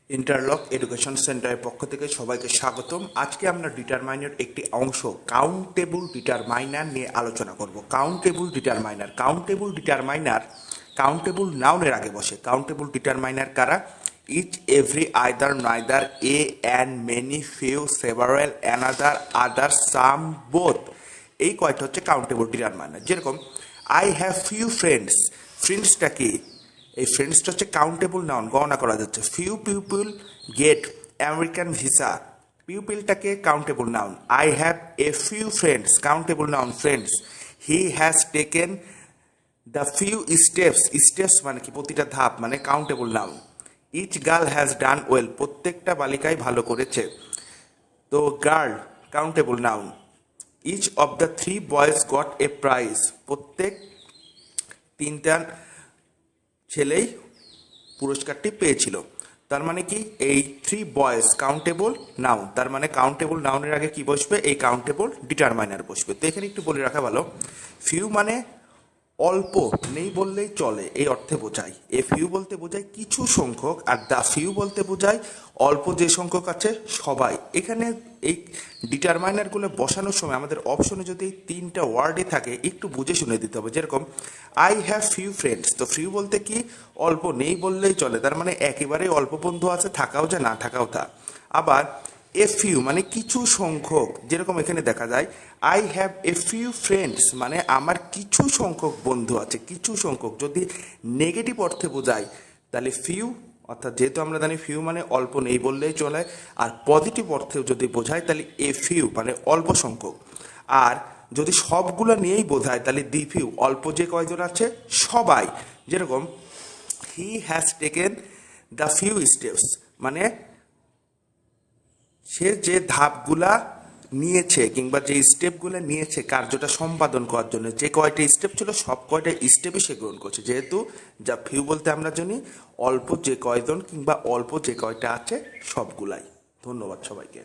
Interlock education সেন্টারের পক্ষ থেকে সবাইকে স্বাগতম। আজকে আমরা ডিটারমাইনার একটি অংশ কাউন্টেবল ডিটারমাইনার নিয়ে আলোচনা করব। কাউন্টেবল ডিটারমাইনার কাউন্টেবল নাউনের আগে বসে। কাউন্টেবল ডিটারমাইনার কারা? Each, every, either, neither, a, and, many, few, several, another, other, some, both. এই কয়টা হচ্ছে কাউন্টেবল ডিটারমাইনার। যেরকম আই হ্যাভ ফিউ ফ্রেন্ডস। ফ্রেন্ডসটা কি? এই ফ্রেন্ডসটা হচ্ছে কাউন্টেবল নাউন, গণনা করা যাচ্ছে। Few people get American visa. পিপলটাকে countable noun. I have a few friends, countable noun friends. He has taken the few steps, steps মানে কি? প্রতিটা ধাপ, মানে countable noun. Each girl has done well, প্রত্যেকটা বালিকাই ভালো করেছে। তো girl countable noun. Each of the three boys got a prize, প্রত্যেক তিনটা ছেলেই পুরস্কারটি পেয়েছিল। তার মানে কি? এই থ্রি বয়েজ কাউন্টেবল নাউন, তার মানে কাউন্টেবল নাউনের আগে কি বসবে? এই কাউন্টেবল ডিটারমাইনার বসবে। তো এখানে একটু বলে রাখা ভালো, ফিউ মানে অল্প, নেই বললেই চলে, এই অর্থে বোঝায়। এ ফিউ বলতে বোঝায় কিছু সংখ্যক, আর দ্য ফিউ বলতে বোঝায় অল্প যে সংখ্যক আছে সবাই। এখানে এই ডিটারমাইনারগুলো বসানোর সময় আমাদের অপশনে যদি এই তিনটা ওয়ার্ডই থাকে একটু বুঝে শুনে দিতে হবে। যেরকম আই হ্যাভ ফিউ ফ্রেন্ডস, তো ফিউ বলতে কি? অল্প, নেই বললেই চলে, তার মানে একেবারেই অল্প বন্ধু আছে, থাকাও যা না থাকাও তা। আবার এ ফিউ মানে কিছু সংখ্যক, যেরকম এখানে দেখা যায় I have a few friends মানে আমার কিছু সংখ্যক বন্ধু আছে, কিছু সংখ্যক। যদি নেগেটিভ অর্থে বোঝায় তাহলে ফিউ, অর্থাৎ যেহেতু আমরা জানি ফিউ মানে অল্প, নেই বললেই চলে। আর পজিটিভ অর্থেও যদি বোঝায় তাহলে এ ফিউ মানে অল্প সংখ্যক। আর যদি সবগুলো নিয়েই বোঝায় তাহলে দি ফিউ, অল্প যে কয়জন আছে সবাই। যেরকম হি has taken the few steps মানে সে যে ধাপগুলা নিয়েছে কিংবা যে স্টেপগুলো নিয়েছে কার্যটা সম্পাদন করার জন্য, যে কয়টা স্টেপ ছিল সব কয়টা স্টেপই সে গ্রহণ করছে। যেহেতু যা ফিউ বলতে আমরা জানি অল্প যে কয়জন কিংবা অল্প যে কয়টা আছে সবগুলাই। ধন্যবাদ সবাইকে।